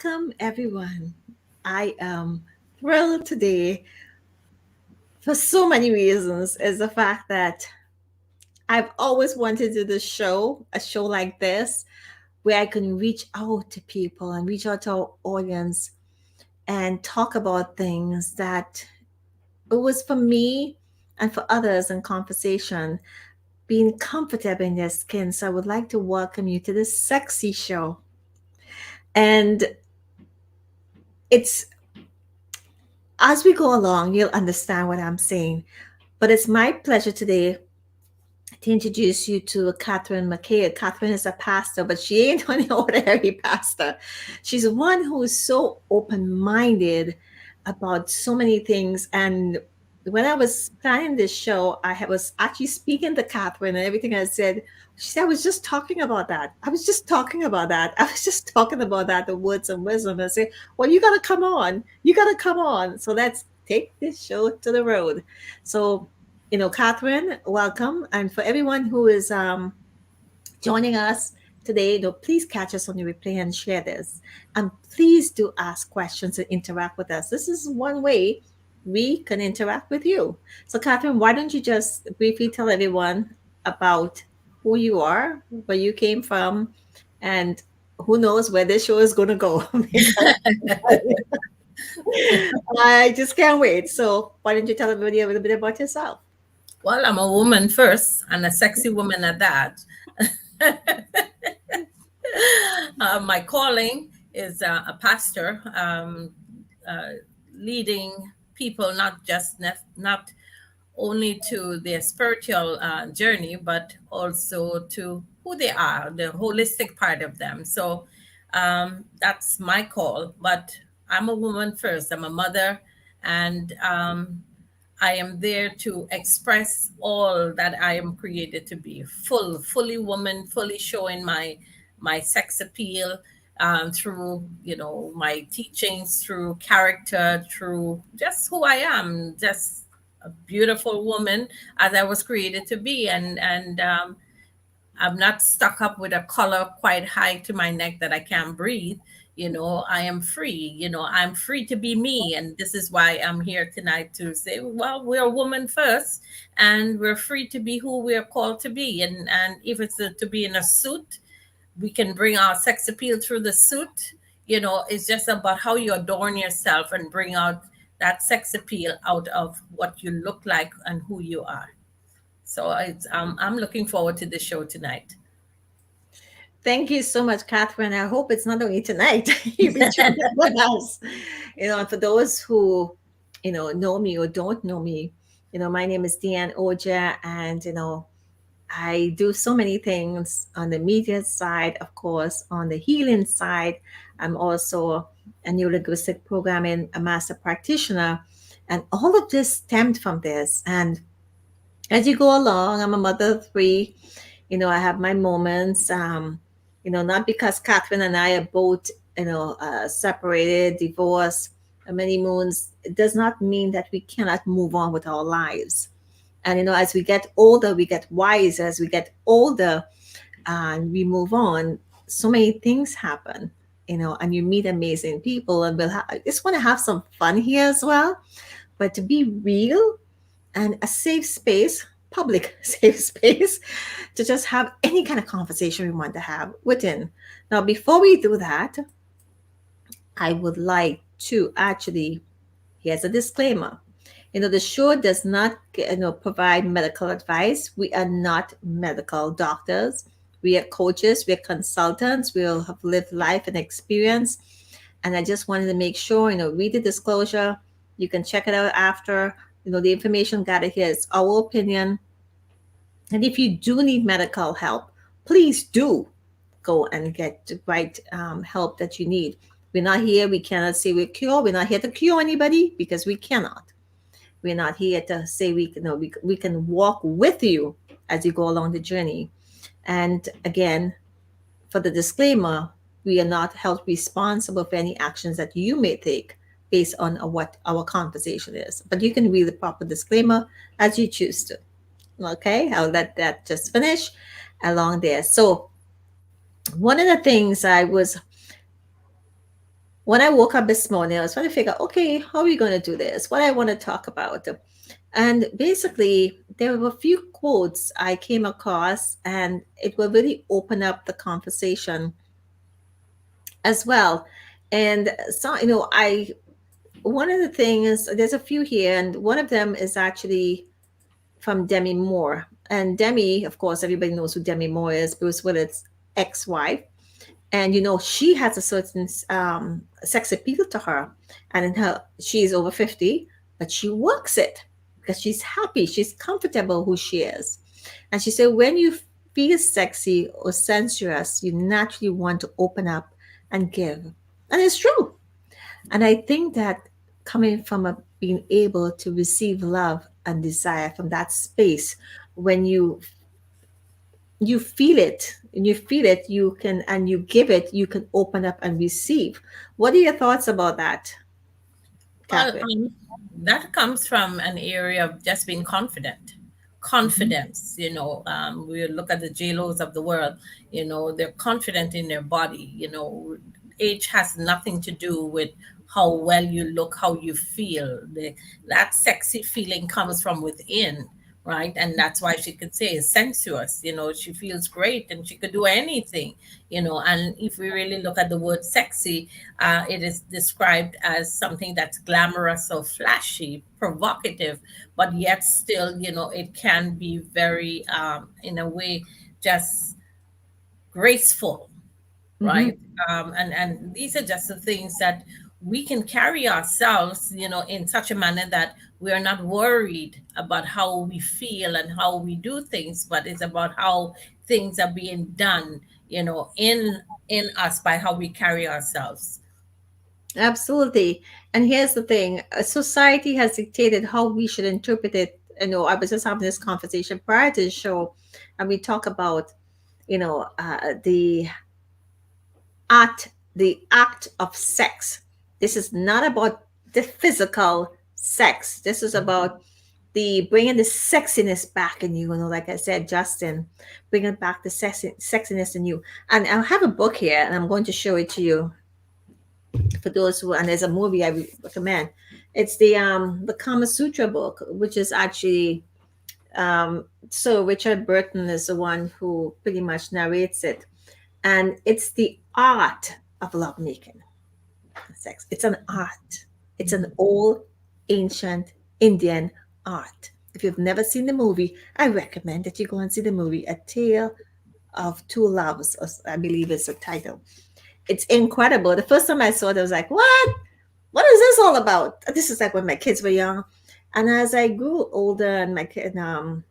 Welcome, everyone. I am thrilled today for so many reasons. Is the fact that I've always wanted to do this show, a show like this, where I can reach out to people and reach out to our audience and talk about things that it was for me and for others in conversation, being comfortable in their skin. So I would like to welcome you to this sexy show. And it's as we go along, you'll understand what I'm saying. But it's my pleasure today to introduce you to Catherine McKay. Catherine is a pastor, but she ain't an ordinary pastor. She's one who is so open minded about so many things. And when I was planning this show, was actually speaking to Catherine, and everything I said, she said, I was just talking about that. I was just talking about that. I was just talking about that, the words and wisdom. I say, well, you got to come on. You got to come on. So let's take this show to the road. So Catherine, welcome. And for everyone who is joining us today, please catch us on the replay and share this. And please do ask questions and interact with us. This is one way we can interact with you. So, Catherine, why don't you just briefly tell everyone about who you are, where you came from, and who knows where this show is going to go? Because I just can't wait. So, why don't you tell everybody a little bit about yourself? Well, I'm a woman first and a sexy woman at that. My calling is a pastor, uh, leading people not only to their spiritual journey, but also to who they are, the holistic part of them. So that's my call. But I'm a woman first. I'm a mother, and I am there to express all that I am created to be, fully woman, fully showing my sex appeal through my teachings, through character, through just who I am, just a beautiful woman as I was created to be, and I'm not stuck up with a collar quite high to my neck that I can't breathe. I am free. I'm free to be me. And this is why I'm here tonight to say, well, we're a woman first, and we're free to be who we're called to be. And if it's to be in a suit, we can bring our sex appeal through the suit. It's just about how you adorn yourself and bring out that sex appeal out of what you look like and who you are. So I'm looking forward to the show tonight. Thank you so much, Catherine. I hope it's not only tonight you'll be joining with us. And for those who, know me or don't know me, my name is Dianne Ojar, and, I do so many things on the media side, of course, on the healing side. I'm also a neurolinguistic programming, a master practitioner, and all of this stemmed from this. And as you go along, I'm a mother of three. I have my moments. Not because Catherine and I are both, separated, divorced, many moons. It does not mean that we cannot move on with our lives. And as we get older, we get wiser. As we get older, and we move on, so many things happen. And you meet amazing people, and I just want to have some fun here as well. But to be real, and a safe space, public safe space, to just have any kind of conversation we want to have within. Now, before we do that, I would like to actually, here's a disclaimer. The show does not, provide medical advice. We are not medical doctors. We are coaches. We are consultants. We all have lived life and experience. And I just wanted to make sure, read the disclosure. You can check it out after. The information gathered here is our opinion. And if you do need medical help, please do go and get the right help that you need. We're not here. We cannot say we're cure. We're not here to cure anybody because we cannot. We're not here to say we can walk with you as you go along the journey. And again, for the disclaimer, we are not held responsible for any actions that you may take based on what our conversation is. But you can read the proper disclaimer as you choose to. Okay, I'll let that just finish along there. So, one of the things I was when I woke up this morning, I was trying to figure, okay, how are we going to do this? What I want to talk about. And basically, there were a few quotes I came across, and it will really open up the conversation as well. And so, one of the things, there's a few here, and one of them is actually from Demi Moore. And Demi, of course, everybody knows who Demi Moore is, Bruce Willis' ex-wife. And she has a certain sex appeal to her, and in her she's over 50, but she works it because she's happy, she's comfortable who she is. And she said when you feel sexy or sensuous, you naturally want to open up and give. And it's true. And I think that coming from being able to receive love and desire from that space, when you feel it and you feel it, you can, and you give it, you can open up and receive. What are your thoughts about that, Well, Catherine? that comes from an area of just being confident. Mhm. Confidence, we look at the JLos of the world, they're confident in their body. Age has nothing to do with how well you look, how you feel. That sexy feeling comes from within, right? And that's why she could say it's sensuous. She feels great and she could do anything. And if we really look at the word sexy, it is described as something that's glamorous or flashy, provocative, but yet still, it can be very, in a way, just graceful, Hmm. right? And these are just the things that we can carry ourselves, in such a manner that we are not worried about how we feel and how we do things, but it's about how things are being done, in us by how we carry ourselves. Absolutely. And here's the thing, society has dictated how we should interpret it. I was just having this conversation prior to the show, and we talk about the act of sex. This is not about the physical sex. This is about the bringing the sexiness back in you. Like I said, Justin, bringing back the sexiness in you. And I have a book here, and I'm going to show it to you for those who. And there's a movie I recommend. It's the Kama Sutra book, which is actually so Richard Burton is the one who pretty much narrates it, and it's the art of lovemaking. Sex. It's an art. It's an old, ancient Indian art. If you've never seen the movie, I recommend that you go and see the movie A Tale of Two Loves, I believe is the title. It's incredible. The first time I saw it, I was like, what? What is this all about? This is like when my kids were young. And as I grew older and my kid, to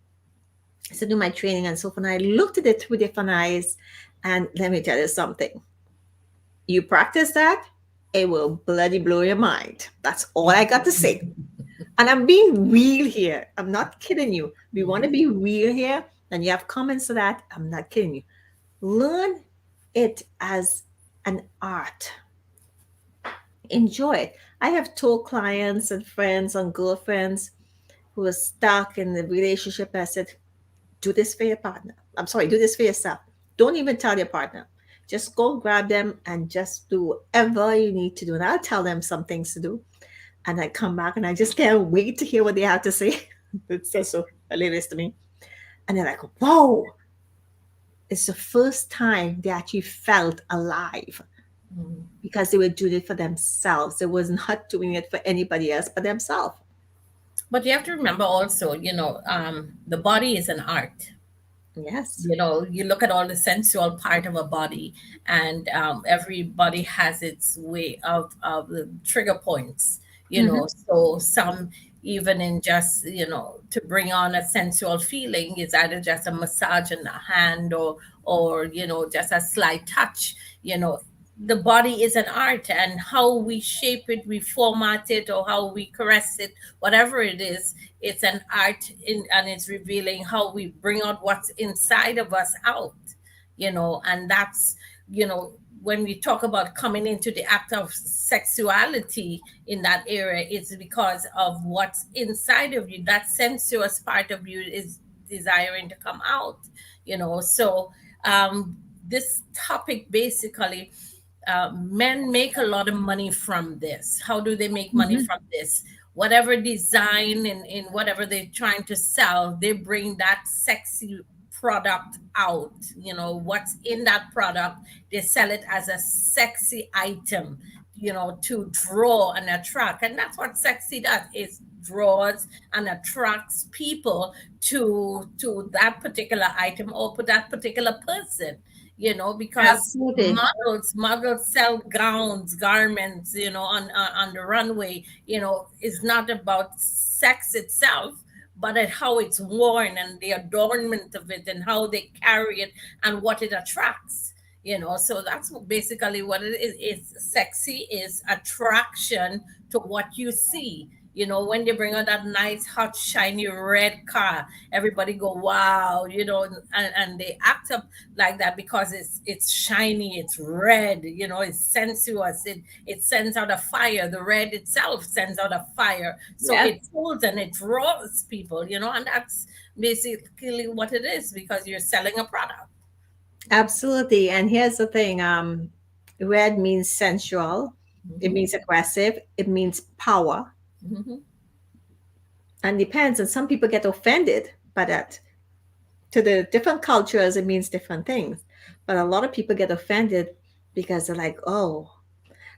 do my training and so forth, I looked at it through different eyes. And let me tell you something. You practice that, it will bloody blow your mind. That's all I got to say. And I'm being real here. I'm not kidding you. We want to be real here. And you have comments to that. I'm not kidding you. Learn it as an art. Enjoy it. I have told clients and friends and girlfriends who are stuck in the relationship. I said, do this for your partner. I'm sorry, do this for yourself. Don't even tell your partner. Just go grab them and just do whatever you need to do. And I'll tell them some things to do. And I come back and I just can't wait to hear what they have to say. It's just so hilarious to me. And they're like, whoa, it's the first time they actually felt alive Mhm. because they were doing it for themselves. They was not doing it for anybody else but themselves. But you have to remember also, the body is an art. Yes. You look at all the sensual part of a body, and every body has its way of the trigger points. Hmm. So some, even in just, to bring on a sensual feeling, is either just a massage in the hand, or just a slight touch. you know the body is an art, and how we shape it, we format it, or how we caress it, whatever it is, it's an art and it's revealing how we bring out what's inside of us out. And that's, you know when we talk about coming into the act of sexuality in that area, it's because of what's inside of you. That sensuous part of you is desiring to come out. So, this topic basically, men make a lot of money from this. How do they make money Mhm. from this? Whatever design and in whatever they're trying to sell, they bring that sexy product out. You know, what's in that product, they sell it as a sexy item, you know, to draw and attract. And that's what sexy does. It draws and attracts people to that particular item or to that particular person, you know, because Absolutely. models sell gowns, garments, you know, on the runway. You know, it's not about sex itself, but at how it's worn and the adornment of it and how they carry it and what it attracts, you know. So that's basically what it is. It's sexy is attraction to what you see. You know, when they bring out that nice hot shiny red car, everybody go wow, you know, and they act up like that because it's shiny, it's red, you know, it's sensuous, it sends out a fire. The red itself sends out a fire, so Yeah. it pulls and it draws people, you know. And that's basically what it is, because you're selling a product. Absolutely. And here's the thing, red means sensual, it Hmm. means aggressive, it means power, Hmm. and depends. And some people get offended by that. To the different cultures, it means different things. But a lot of people get offended because they're like, oh,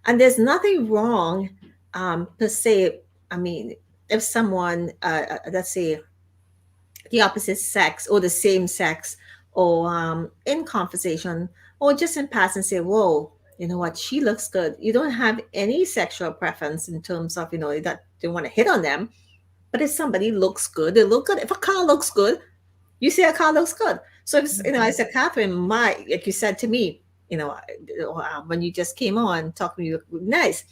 and there's nothing wrong per se. I mean, if someone, let's say, the opposite sex or the same sex, or in conversation, or just in passing, say, whoa, you know what, she looks good. You don't have any sexual preference in terms of, that you want to hit on them. But if somebody looks good, they look good. If a car looks good, you say a car looks good. So if, I Hmm. said, Catherine, like you said to me, when you just came on talking, you look nice.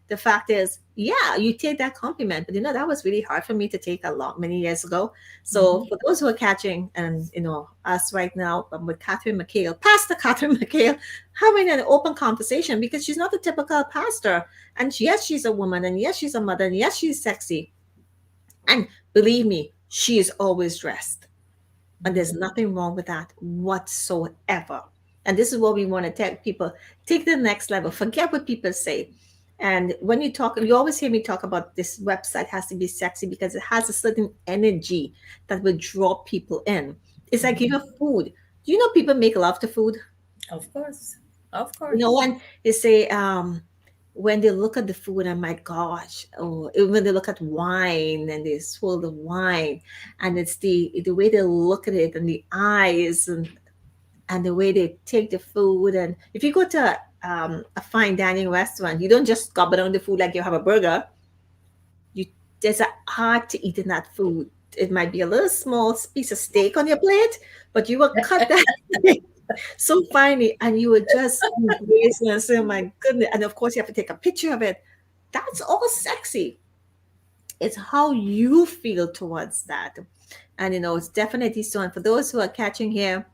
The fact is, yeah, you take that compliment, but that was really hard for me to take a lot many years ago. So Hmm. for those who are catching, and us right now, with Catherine McHale, Pastor Catherine McHale, having an open conversation, because she's not the typical pastor. And yes, she's a woman, and yes, she's a mother, and yes, she's sexy. And believe me, she is always dressed. And there's nothing wrong with that whatsoever. And this is what we want to tell people: take the next level, forget what people say. And when you talk, you always hear me talk about this website has to be sexy because it has a certain energy that will draw people in. It's like food. Do you know people make love to food? Of course, of course. When they say, when they look at the food, and my gosh, oh, when they look at wine and they swirl the wine, and it's the way they look at it, and the eyes, and the way they take the food. And if you go to a fine dining restaurant, you don't just gobble down the food like you have a burger. You There's an art to eating that food. It might be a little small piece of steak on your plate, but you will cut that so finely, and you would just embrace it and say, oh my goodness. And of course, you have to take a picture of it. That's all sexy. It's how you feel towards that. And it's definitely so. And for those who are catching here,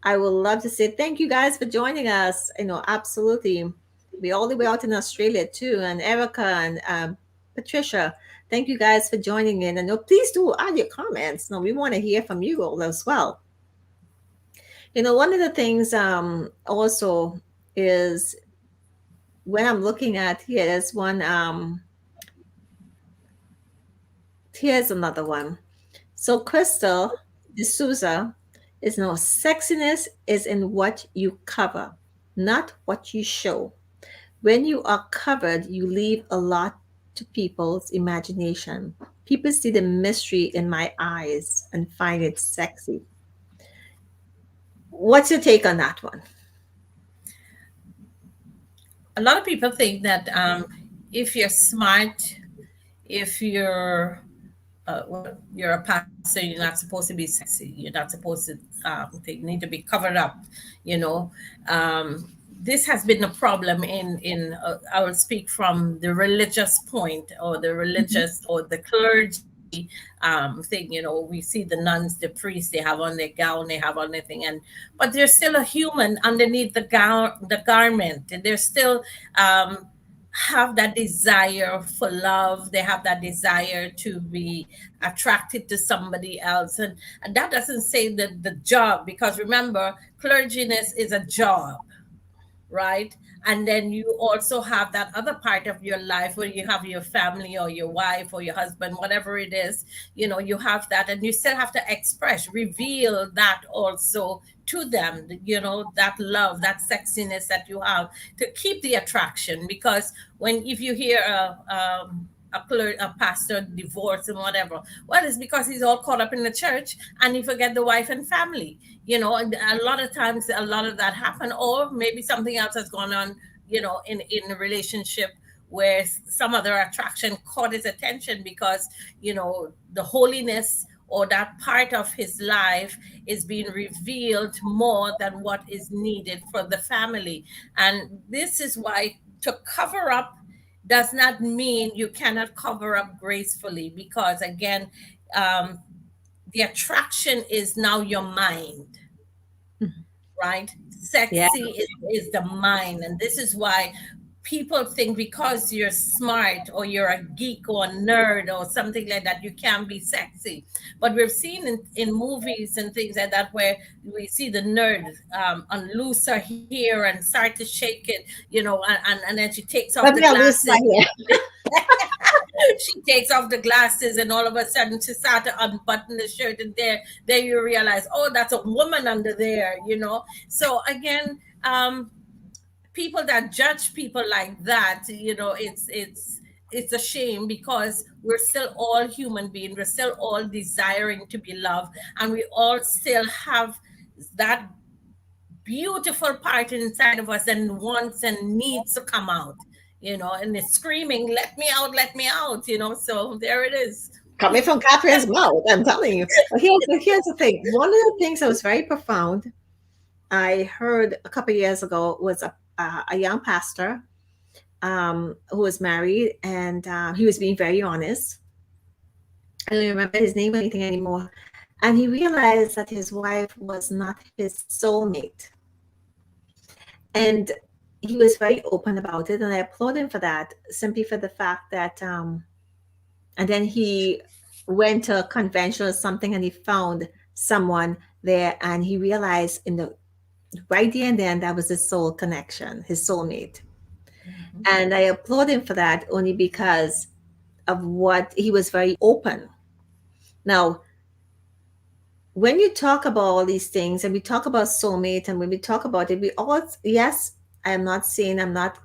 I would love to say thank you guys for joining us. Absolutely. We all the way out in Australia too, and Erica and Patricia. Thank you guys for joining in. And please do add your comments. No, we want to hear from you all as well. One of the things also is, when I'm looking at here, there's one, here's another one. So Crystal D'Souza is, no, sexiness is in what you cover, not what you show. When you are covered, you leave a lot to people's imagination. People see the mystery in my eyes and find it sexy. What's your take on that one? A lot of people think that if you're smart, if you're well, you're a pastor, you're not supposed to be sexy. You're not supposed to need to be covered up. You know, this has been a problem in. I will speak from the religious point, or the religious or the clergy thing. You know, we see the nuns, the priests, they have on their gown, they have on their thing, and but there's still a human underneath the gown, the garment, and they're still. Have that desire for love, they have that desire to be attracted to somebody else, and that doesn't say that the job, because remember, clerginess is a job. right? And then you also have that other part of your life where you have your family or your wife or your husband, whatever it is, you have that, and you still have to express, reveal that also to them, that love, that sexiness that you have, to keep the attraction. Because when, if you hear a pastor divorce and whatever, well, it's because he's all caught up in the church and he forget the wife and family. And a lot of times, a lot of that happen, or maybe something else has gone on, in a relationship where some other attraction caught his attention, because the holiness or that part of his life is being revealed more than what is needed for the family. And this is why, to cover up does not mean you cannot cover up gracefully, because again, um, the attraction is now your mind, right? Yeah. Sexy is the mind. And this is why people think because you're smart or you're a geek or a nerd or something like that, you can be sexy. But we've seen in movies and things like that, where we see the nerd unloose her hair and start to shake it, and then she takes off the Let me lose glasses. my hair. She takes off the glasses, and all of a sudden she starts to unbutton the shirt, and there you realize, oh, that's a woman under there. So again, people that judge people like that, it's a shame, because we're still all human beings, we're still all desiring to be loved, and we all still have that beautiful part inside of us that wants and needs to come out, and it's screaming, let me out. So there it is. Coming from Catherine's mouth, I'm telling you. But here's the thing. One of the things that was very profound, I heard a couple of years ago, was a young pastor who was married, and he was being very honest. I don't remember his name or anything anymore. And he realized that his wife was not his soulmate. And he was very open about it. And I applaud him for that, simply for the fact that, and then he went to a convention or something, and he found someone there, and he realized in the right there and then that was his soul connection, his soulmate. Mhm. And I applaud him for that, only because of what he was very open. Now, when you talk about all these things, and we talk about soulmate, and when we talk about it, we all, yes, I'm not saying, I'm not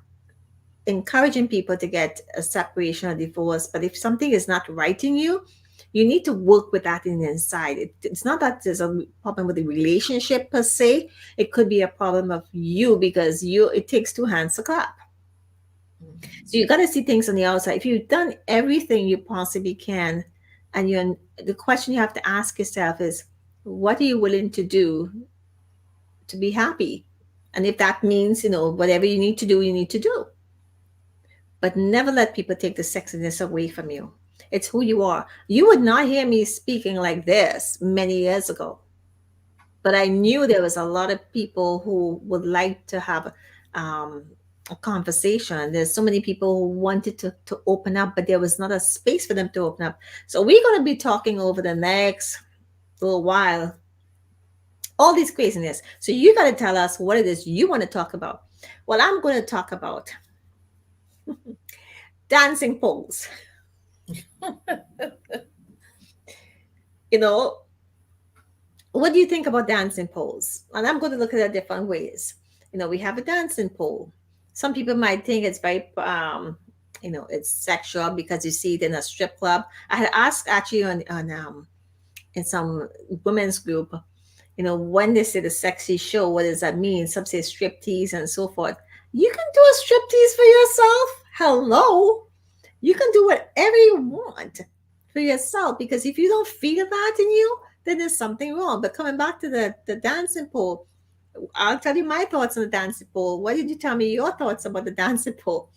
encouraging people to get a separation or divorce, but if something is not right in you, you need to work with that in the inside. It's not that there's a problem with the relationship per se. It could be a problem of you, because it takes two hands to clap. Mhm. So you got to see things on the outside. If you've done everything you possibly can, and the question you have to ask yourself is, what are you willing to do to be happy? And if that means, whatever you need to do, you need to do. But never let people take the sexiness away from you. It's who you are. You would not hear me speaking like this many years ago, but I knew there was a lot of people who would like to have um, a conversation. There's so many people who wanted to open up, but there was not a space for them to open up. So we're going to be talking over the next little while all these craziness. So you got to tell us what it is you want to talk about. Well, I'm going to talk about dancing poles. You know, what do you think about dancing poles? And I'm going to look at it different ways. We have a dancing pole. Some people might think it's very, it's sexual because you see it in a strip club. I had asked actually on in some women's group, when they say the sexy show, what does that mean? Some say striptease and so forth. You can do a striptease for yourself. Hello. You can do whatever you want for yourself, because if you don't feel that in you, then there's something wrong. But coming back to the dancing pole, I'll tell you my thoughts on the dancing pole. Why did you tell me your thoughts about the dancing pole?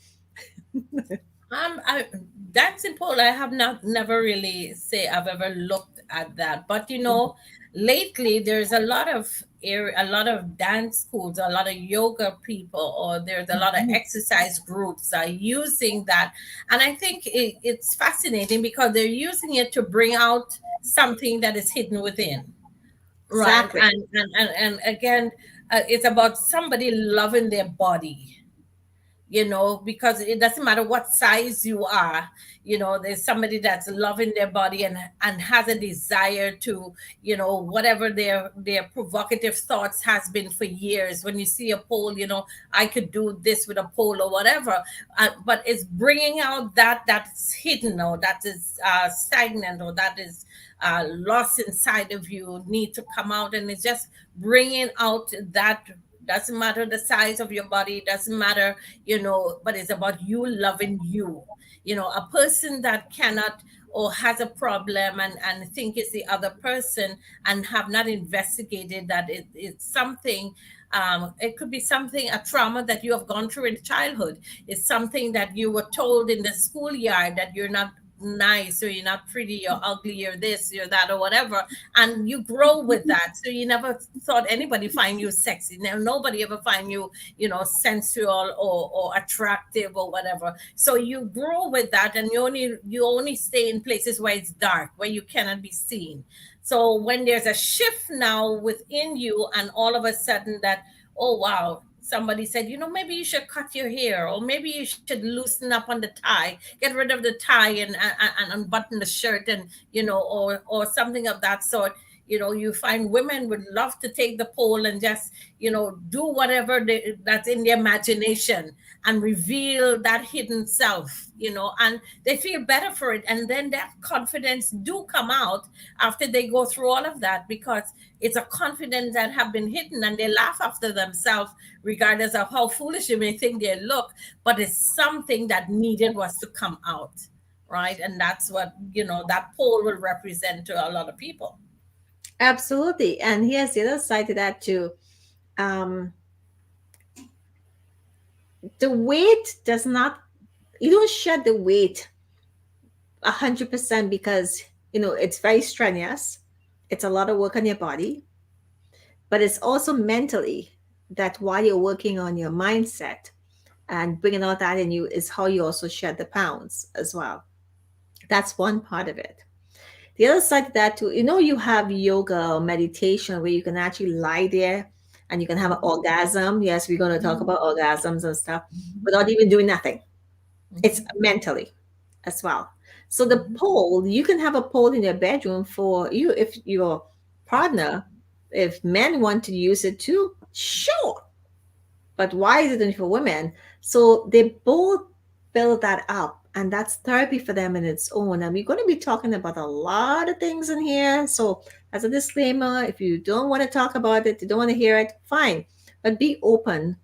I, dancing pole, I have not never really say I've ever looked at that, but lately there's a lot of dance schools, a lot of yoga people, or there's a lot of exercise groups are using that, and I think it's fascinating because they're using it to bring out something that is hidden within. Right. Exactly. And again, It's about somebody loving their body, because it doesn't matter what size you are. There's somebody that's loving their body and has a desire to, whatever their provocative thoughts has been for years. When you see a pole, I could do this with a pole or whatever. But it's bringing out that's hidden, or that is stagnant, or that is lost inside of you, need to come out. And it's just bringing out that. Doesn't matter the size of your body, doesn't matter, but it's about you loving you. A person that cannot or has a problem and think it's the other person, and have not investigated that it's something. It could be something, a trauma that you have gone through in childhood. It's something that you were told in the schoolyard, that you're not nice, or you're not pretty, you're ugly, you're this, you're that, or whatever. And you grow with that, so you never thought anybody find you sexy. Now nobody ever find you, sensual or attractive or whatever. So you grow with that, and you only stay in places where it's dark, where you cannot be seen. So when there's a shift now within you, and all of a sudden that, oh wow, somebody said, maybe you should cut your hair, or maybe you should loosen up on the tie, get rid of the tie, and unbutton the shirt, and or something of that sort. You find women would love to take the pole and just, do whatever that's in their imagination, and reveal that hidden self, and they feel better for it. And then that confidence do come out after they go through all of that, because it's a confidence that have been hidden, and they laugh after themselves, regardless of how foolish you may think they look. But it's something that needed was to come out, right? And that's what, that pole will represent to a lot of people. Absolutely. And here's the other side to that too. Um, the weight does not, you don't shed the weight 100% because, it's very strenuous. It's a lot of work on your body, but it's also mentally that while you're working on your mindset and bringing all that in you is how you also shed the pounds as well. That's one part of it. The other side of that too, you have yoga or meditation where you can actually lie there and you can have an orgasm. Yes, we're going to talk about orgasms and stuff without even doing nothing. It's mentally as well. So the pole, you can have a pole in your bedroom for you if your partner, if men want to use it too, sure. But why is it only for women? So they both build that up, and that's therapy for them in its own. And we're going to be talking about a lot of things in here. So, as a disclaimer, if you don't want to talk about it, you don't want to hear it, fine. But be open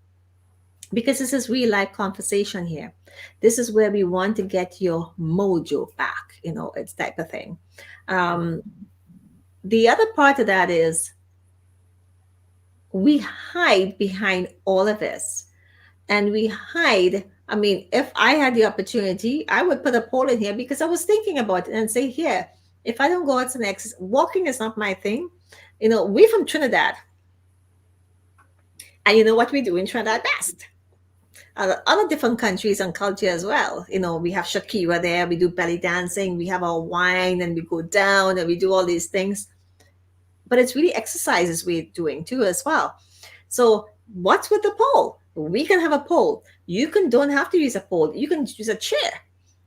because this is real life conversation here. This is where we want to get your mojo back, it's type of thing. Um, the other part of that is we hide behind all of this, and we hide. I mean, if I had the opportunity, I would put a poll in here because I was thinking about it and say, here, if I don't go out to next, walking is not my thing. We're from Trinidad. And you know what we do in Trinidad best? Other different countries and culture as well. We have Shakira there, we do belly dancing, we have our wine, and we go down and we do all these things. But it's really exercises we're doing too as well. So what's with the pole? We can have a pole. You don't have to use a pole. You can use a chair.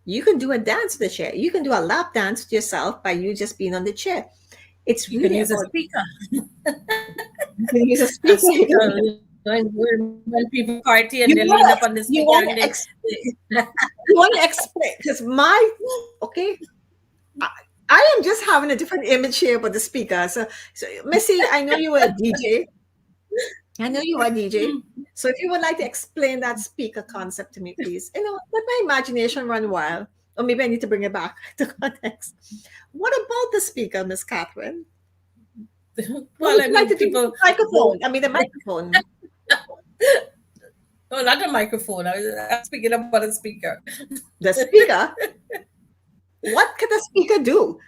You can do a dance with the chair. You can do a lap dance with yourself by you just being on the chair. It's You can really use a about speaker. you can use a A speaker. speaker, when people party and You they lean want up on the you speaker want and to you want to explain because okay. I, I am just having a different image here about the speaker. So Missy, I know you were a DJ. I know you are a DJ. So if you would like to explain that speaker concept to me, please. Let my imagination run wild. Or maybe I need to bring it back to context. What about the speaker, Miss Catherine? What well, would I you like mean, to do with the people microphone? go. I mean, the microphone. No, not a microphone. I'm speaking about a speaker. The speaker. What can the speaker do?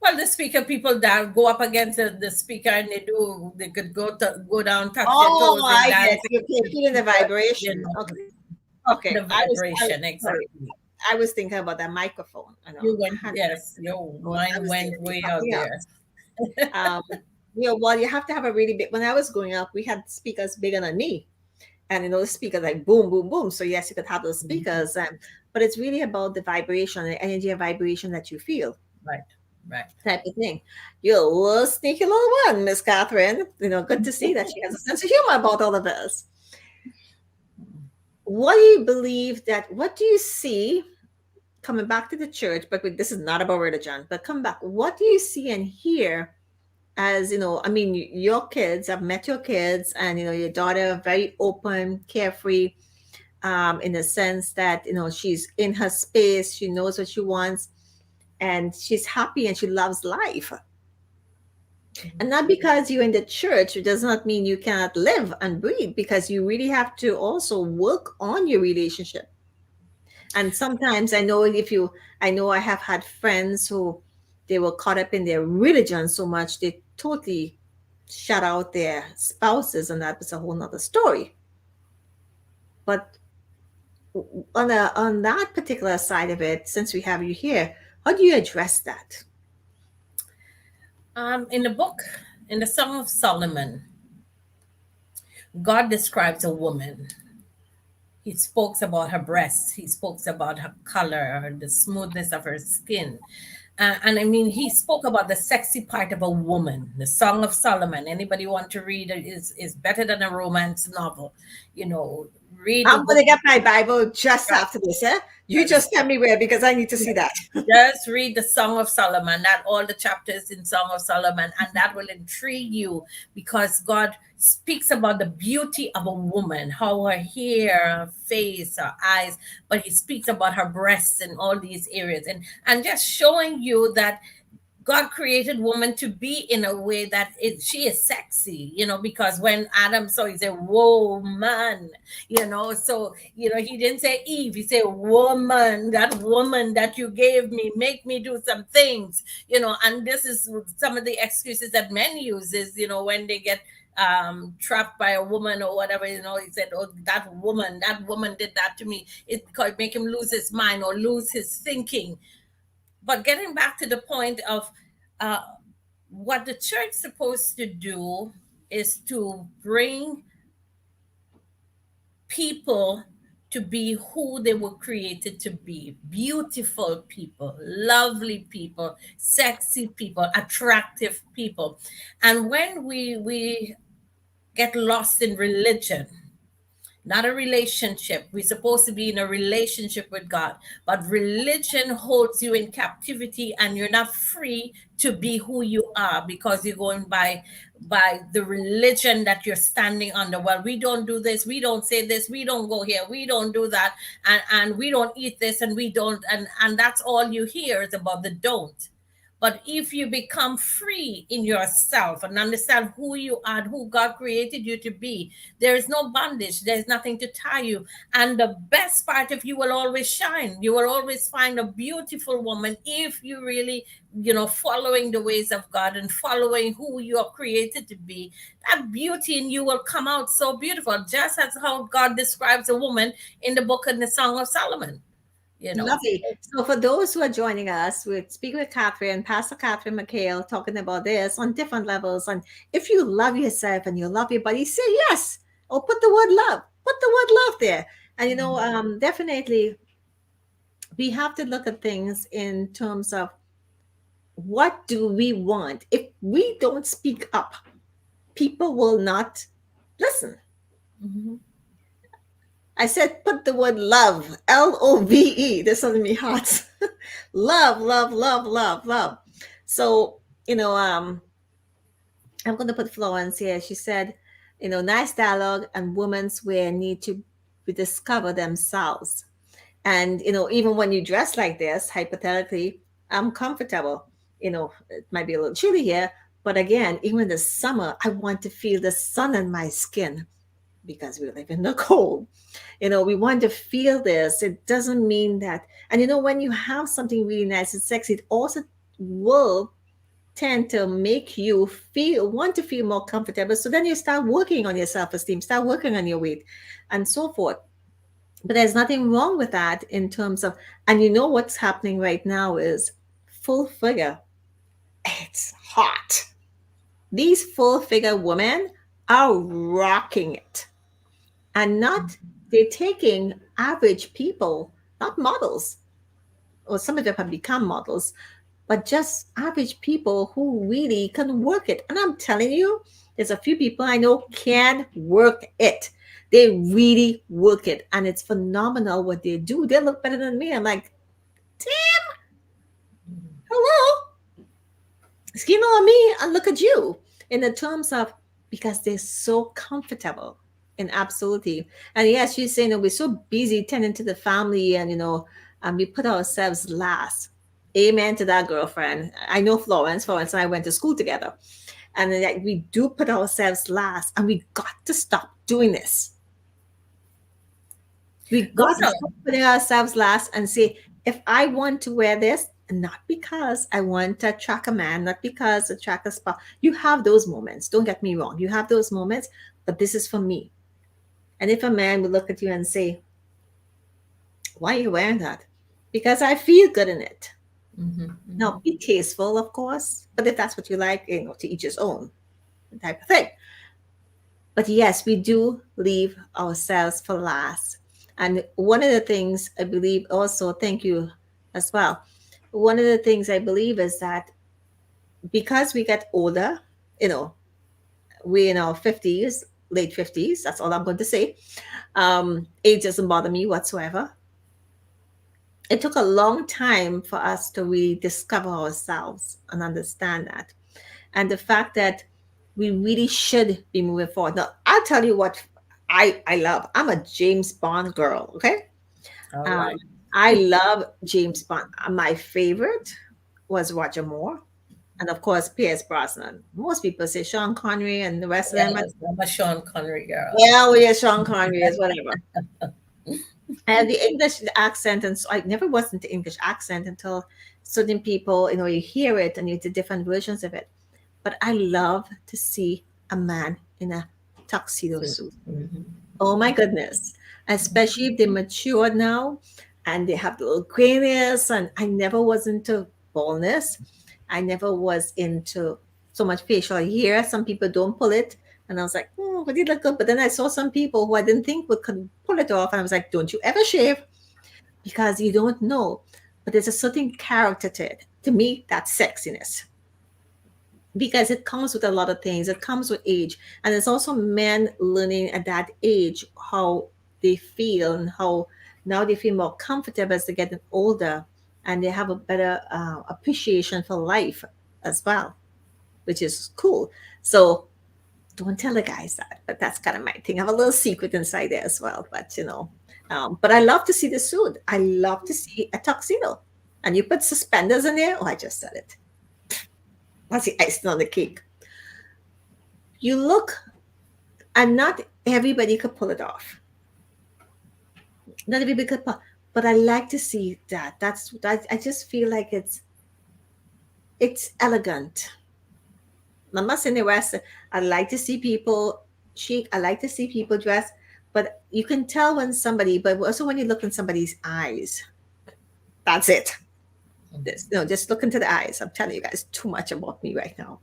Well, the speaker, people that go up against the speaker, and they could go down, touch their Oh, toes, they I dance, get you. Okay, feeling the you vibration. know, Okay, the okay. vibration, Sorry. exactly. I was thinking about that microphone. I know. You went, I had yes, your I mind was went thinking of way out something there. else. well, you have to have a really big. When I was growing up, we had speakers bigger than me, and the speakers like boom, boom, boom. So yes, you could have those Mhm. speakers, but it's really about the vibration, the energy of vibration that you feel, Right, right. type of thing. You're a little sneaky little one, Miss Catherine. Good to see that she has a sense of humor about all of this. What do you believe that? What do you see coming back to the church? But this is not about religion. But come back. What do you see and hear as I mean, your kids, I've met your kids, and your daughter very open, carefree, in the sense that she's in her space, she knows what she wants, and she's happy and she loves life. And not because you're in the church, it does not mean you cannot live and breathe, because you really have to also work on your relationship. And sometimes I know I have had friends who they were caught up in their religion so much they totally shut out their spouses, and that was a whole nother story. But on that particular side of it, since we have you here, how do you address that? In the book, in the Song of Solomon, God describes a woman. He speaks about her breasts. He speaks about her color, the smoothness of her skin. And I mean, he spoke about the sexy part of a woman. The Song of Solomon. Anybody want to read it is better than a romance novel. You know, read the I'm book. gonna get my Bible just after this, eh? You just tell me where, because I need to see that. Just read the Song of Solomon, that all the chapters in Song of Solomon, and that will intrigue you because God speaks about the beauty of a woman, how her hair, her face, her eyes, but he speaks about her breasts and all these areas, and just showing you that God created woman to be in a way that she is sexy, because when Adam saw, he said, "Whoa, man," So he didn't say Eve, he said, "Woman, that woman that you gave me, make me do some things," And this is some of the excuses that men use is, when they get trapped by a woman or whatever, he said, "Oh, that woman did that to me." It could make him lose his mind or lose his thinking. But getting back to the point of uh, what the church is supposed to do is to bring people to be who they were created to be: beautiful people, lovely people, sexy people, attractive people. And when we get lost in religion, not a relationship. We're supposed to be in a relationship with God, but religion holds you in captivity, and you're not free to be who you are because you're going by the religion that you're standing under. Well, we don't do this, we don't say this, we don't go here, we don't do that, and we don't eat this, and we don't, and that's all you hear is about the don't. But if you become free in yourself and understand who you are and who God created you to be, there is no bondage. There's nothing to tie you. And the best part of you will always shine. You will always find a beautiful woman if you really, following the ways of God and following who you are created to be. That beauty in you will come out so beautiful, just as how God describes a woman in the book of the Song of Solomon, you know. Lovely. So for those who are joining us, we're speaking with Catherine, Pastor Catherine McHale, talking about this on different levels. And if you love yourself and you love your body, say yes. Or put the word love. Put the word love there. And definitely we have to look at things in terms of what do we want. If we don't speak up, people will not listen. Mhm. I said put the word love, Love. There's so many hearts. Love, love, love, love, love. So, I'm going to put Florence here. She said, nice dialogue, and women's wear need to rediscover themselves. And, even when you dress like this, hypothetically, I'm comfortable. It might be a little chilly here, but again, even in the summer, I want to feel the sun on my skin because we live in the cold. We want to feel this. It doesn't mean that. And when you have something really nice and sexy, it also will tend to make you want to feel more comfortable. So then you start working on your self-esteem, start working on your weight, and so forth. But there's nothing wrong with that in terms of, and what's happening right now is full figure. It's hot. These full figure women are rocking it. And not, they're taking average people, not models, or some of them have become models, but just average people who really can work it. And I'm telling you, there's a few people I know can work it. They really work it, and it's phenomenal what they do. They look better than me. I'm like, hello, skin on me, and look at you. In the terms of, because they're so comfortable in absolutely. And yes, she's saying that we're so busy tending to the family, and and we put ourselves last. Amen to that, girlfriend. I know Florence. Florence and I went to school together. And then, like, we do put ourselves last, and we got to stop doing this. We got Those to are stop putting ourselves last and say, if I want to wear this, not because I want to attract a man, not because attract a spa. You have those moments. Don't get me wrong. You have those moments, but this is for me. And if a man would look at you and say, why are you wearing that? Because I feel good in it. mhm, Now, mhm. be tasteful, of course, but if that's what you like, to each his own type of thing. But yes, we do leave ourselves for last. And one of the things I believe also, thank you as well. One of the things I believe is that because we get older, you know, we in our 50s, late 50s, that's all I'm going to say. Age doesn't bother me whatsoever. It took a long time for us to really discover ourselves and understand that. And the fact that we really should be moving forward. Now, I'll tell you what I love. I'm a James Bond girl, okay? All Um, right. I love James Bond. My favorite was Roger Moore. And of course, Pierce Brosnan. Most people say Sean Connery and the rest of them. Yes, I'm a Sean Connery girl. Well, we are Sean Connery is whatever. And the English accent, and so I never was into English accent until certain people, you hear it and you do different versions of it. But I love to see a man in a tuxedo So, suit. mhm. Oh my goodness. Especially if they mature now and they have the little grayness. And I never was into baldness. I never was into so much facial hair. Some people don't pull it. And I was like, oh, but it look good. But then I saw some people who I didn't think would could pull it off. And I was like, don't you ever shave, because you don't know. But there's a certain character to it. To me, that's sexiness, because it comes with a lot of things. It comes with age, and it's also men learning at that age how they feel, and how now they feel more comfortable as they're getting older, and they have a better appreciation for life as well, which is cool. So don't tell the guys that, but that's kind of my thing. I have a little secret inside there as well, but but I love to see the suit. I love to see a tuxedo, and you put suspenders in there. Oh, I just said it. That's the icing on the cake. You look, and not everybody could pull it off. Not everybody could pull, but I like to see that. That's that. I just feel like it's elegant. I'm not saying the rest. I like to see people chic. I like to see people dress, but you can tell when somebody. But also when you look in somebody's eyes, that's it. This, just look into the eyes. I'm telling you guys too much about me right now.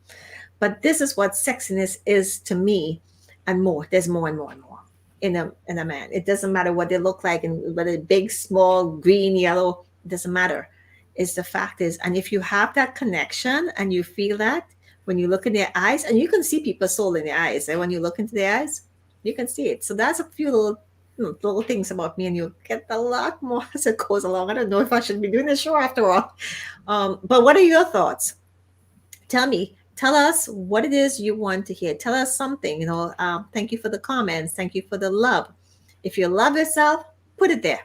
But this is what sexiness is to me, and more. There's more and more and more in a man. It doesn't matter what they look like, and whether big, small, green, yellow. It doesn't matter. It's the fact is, and if you have that connection and you feel that when you look in their eyes, and you can see people's soul in their eyes, and when you look into their eyes, you can see it. So that's a few little things about me, and you'll get a lot more as it goes along. I don't know if I should be doing this show after all. But what are your thoughts? Tell us what it is you want to hear. Tell us something. Thank you for the comments. Thank you for the love. If you love yourself, put it there,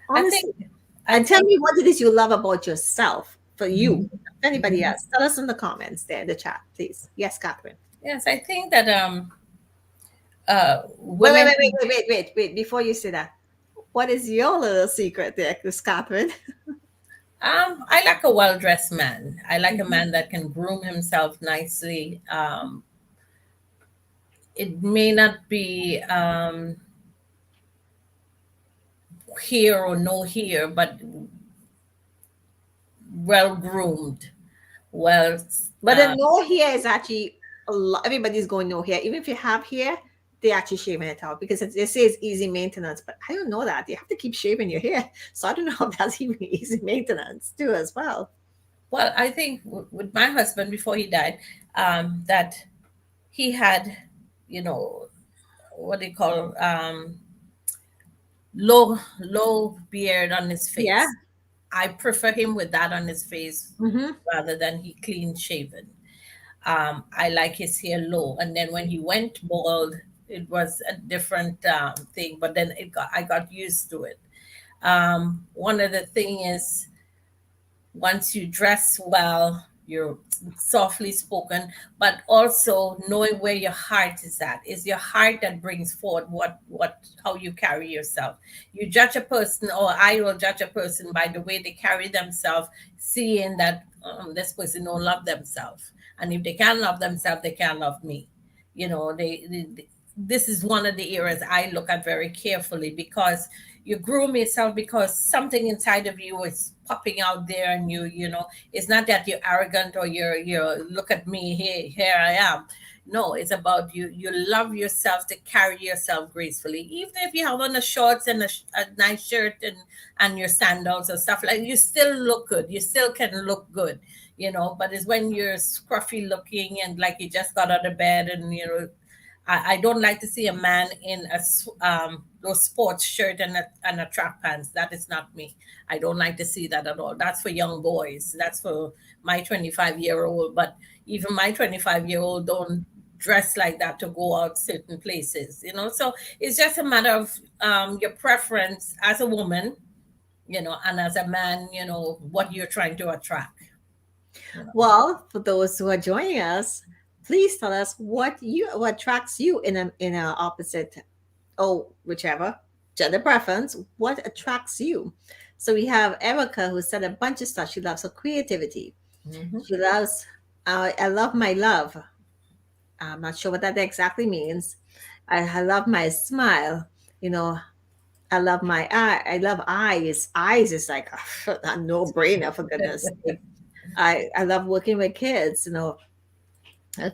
I think honestly. I And tell think me what it is you love about yourself for you. Mhm, Anybody mhm. else, tell us in the comments there in the chat, please. Yes, Catherine. Yes, I think that Wait, wait, women wait, wait, wait, wait, wait, wait. Before you say that, what is your little secret there, Miss Catherine? I like a well dressed man. I like a Mhm. man that can groom himself nicely. It may not be here or no here, but well groomed. Well, But uh, the no hair is actually a lot. Everybody's going no hair. Even if you have hair, they actually shaving it out because they say it's easy maintenance. But I don't know that. You have to keep shaving your hair. So I don't know if that's even easy maintenance too as well. well, I think with my husband before he died, that he had, you know, what do you call, low beard on his Yeah. face. I prefer him with that on his face Mm-hmm. rather than he clean shaven. I like his hair low, and then when he went bald, it was a different thing. But then I got used to it. One of the thing is, once you dress well, you're softly spoken, but also knowing where your heart is at. Is your heart that brings forth what how you carry yourself. You judge a person, or I will judge a person by the way they carry themselves, seeing that this person don't love themselves, and if they can't love themselves, they can't love me. You know, this is one of the areas I look at very carefully, because you groom yourself because something inside of you is popping out there, and you know, it's not that you're arrogant or you're look at me, here I am. No, it's about you love yourself to carry yourself gracefully, even if you have on the shorts and a nice shirt and your sandals or stuff, like, you still look good, you still can look good, you know. But it's when you're scruffy looking and like you just got out of bed, and you know, I don't like to see a man in those sports shirt and a track pants. That is not me. I don't like to see that at all. That's for young boys. That's for my 25-year-old. But even my 25-year-old don't dress like that to go out certain places, you know. So it's just a matter of your preference as a woman, you know, and as a man, you know, what you're trying to attract, you know. Well, for those who are joining us, please tell us what attracts you in a opposite, oh, whichever gender preference. What attracts you? So we have Erica who said a bunch of stuff. She loves her creativity. Hmm. She loves. I love my love. I'm not sure what that exactly means. I love my smile. You know, I love my eye. I love eyes. Eyes is like a no brainer for goodness sake. I love working with kids. You know,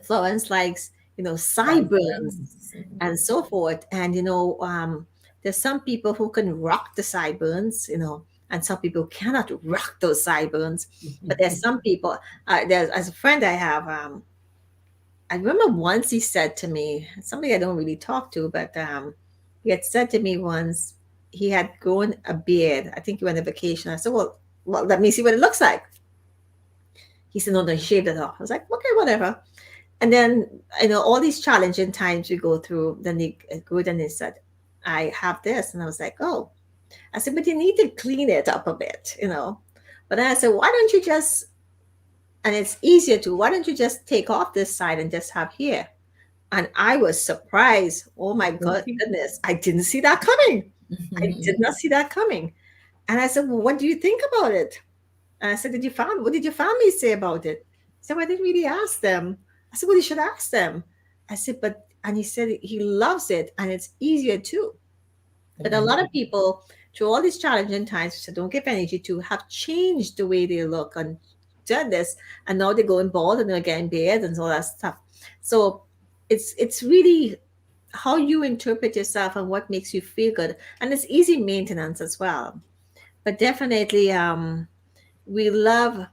Florence likes, sideburns Sideburns. and so forth. And, there's some people who can rock the sideburns, and some people cannot rock those sideburns. But there's some people, there's, as a friend I have, I remember once he said to me, somebody I don't really talk to, but he had said to me once he had grown a beard. I think he went on vacation. I said, well, let me see what it looks like. He said, no, no, he shaved it off. I was like, okay, whatever. And then, all these challenging times we go through, then he good and he said, I have this. And I was like, oh, I said, but you need to clean it up a bit. But then I said, why don't you just, and it's easier to, why don't you just take off this side and just have here? And I was surprised. Oh my goodness, I didn't see that coming. I did not see that coming. And I said, well, what do you think about it? And I said, what did your family say about it? He said, well, I didn't really ask them. I said, well, you should ask them. I said, and he said he loves it and it's easier too. But a lot of people, through all these challenging times, which I don't give energy to, have changed the way they look and done this. And now they're going bald and they're getting beard and all that stuff. So it's really how you interpret yourself and what makes you feel good. And it's easy maintenance as well. But definitely we love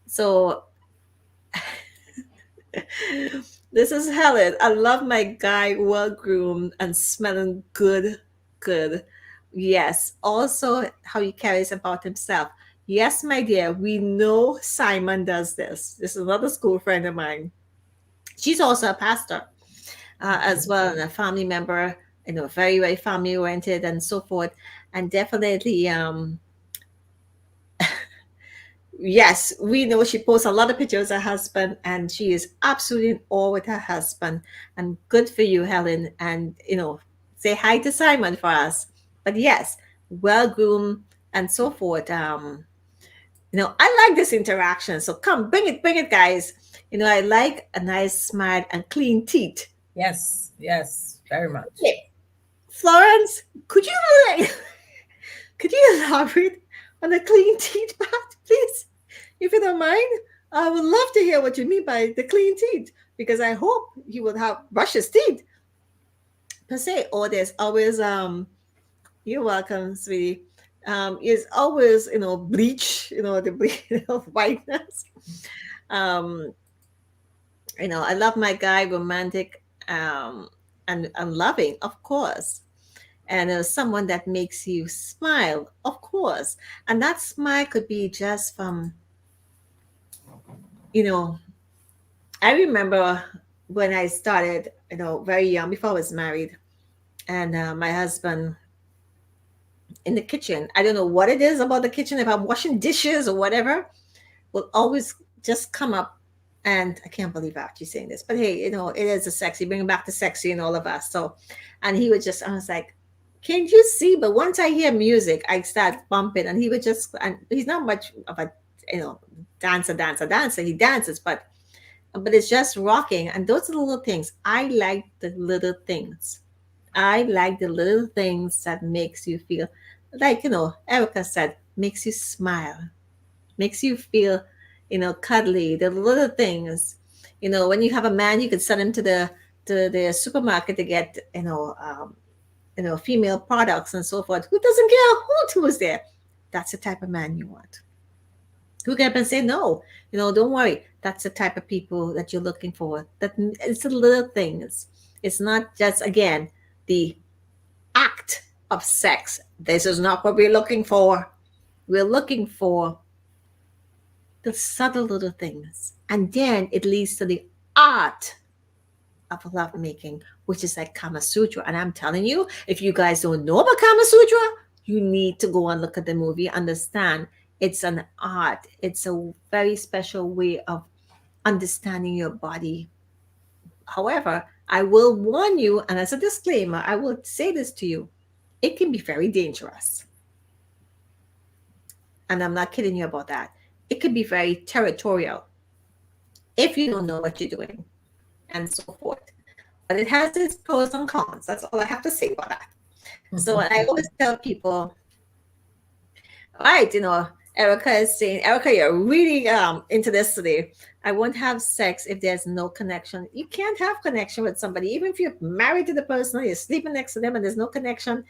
so this is Helen. I love my guy, well groomed and smelling good, good. Yes. Also, how he carries about himself. Yes, my dear, we know Simon does this. This is another school friend of mine. She's also a pastor as well, and a family member, very, very family oriented and so forth. And definitely, yes, we know she posts a lot of pictures of her husband, and she is absolutely in awe with her husband. And good for you, Helen. And say hi to Simon for us. But yes, well groomed and so forth. I like this interaction. So come, bring it, guys. I like a nice smile and clean teeth. Yes, yes, very much. Okay, Florence, could you like, could you elaborate on the clean teeth part, please, if you don't mind? I would love to hear what you mean by the clean teeth, because I hope he would have brush his teeth per se. Or there's always you're welcome, sweetie. Is always, bleach, the bleach of whiteness. Um, I love my guy, romantic, and loving, of course, and someone that makes you smile, of course. And that smile could be just from, you know, I remember when I started, very young, before I was married, and my husband in the kitchen. I don't know what it is about the kitchen, if I'm washing dishes or whatever, will always just come up. And I can't believe I'm actually saying this, but hey, it is a sexy, bringing back the sexy in all of us. So, and he would just, I was like, can't you see? But once I hear music, I start bumping, and he would just, and he's not much of a, you know, dancer. He dances, but it's just rocking. And those are the little things. I like the little things. I like the little things that makes you feel like, Erica said, makes you smile, makes you feel, cuddly. The little things, when you have a man, you could send him to the supermarket to get, female products and so forth. Who doesn't care who is there? That's the type of man you want. Who get up and say no? Don't worry. That's the type of people that you're looking for. That it's the little things. It's not just, again, the act of sex. This is not what we're looking for. We're looking for the subtle little things. And then it leads to the art of lovemaking, which is like Kama Sutra. And I'm telling you, if you guys don't know about Kama Sutra, you need to go and look at the movie, understand it's an art. It's a very special way of understanding your body. However, I will warn you, and as a disclaimer, I will say this to you, it can be very dangerous. And I'm not kidding you about that. It can be very territorial if you don't know what you're doing and so forth. But it has its pros and cons. That's all I have to say about that. So I always tell people, all right, Erica is saying, Erica, you're really into this today. I won't have sex if there's no connection. You can't have connection with somebody, even if you're married to the person, or you're sleeping next to them, and there's no connection.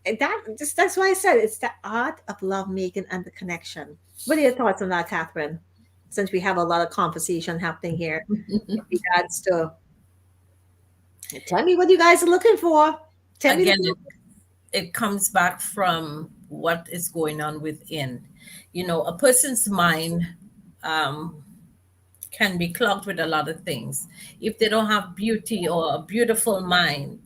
That's why I said it's the art of love making and the connection. What are your thoughts on that, Catherine? Since we have a lot of conversation happening here in regards to, tell me what you guys are looking for. Tell me Again, the it comes back from what is going on within. A person's mind um, can be clogged with a lot of things. If they don't have beauty or a beautiful mind,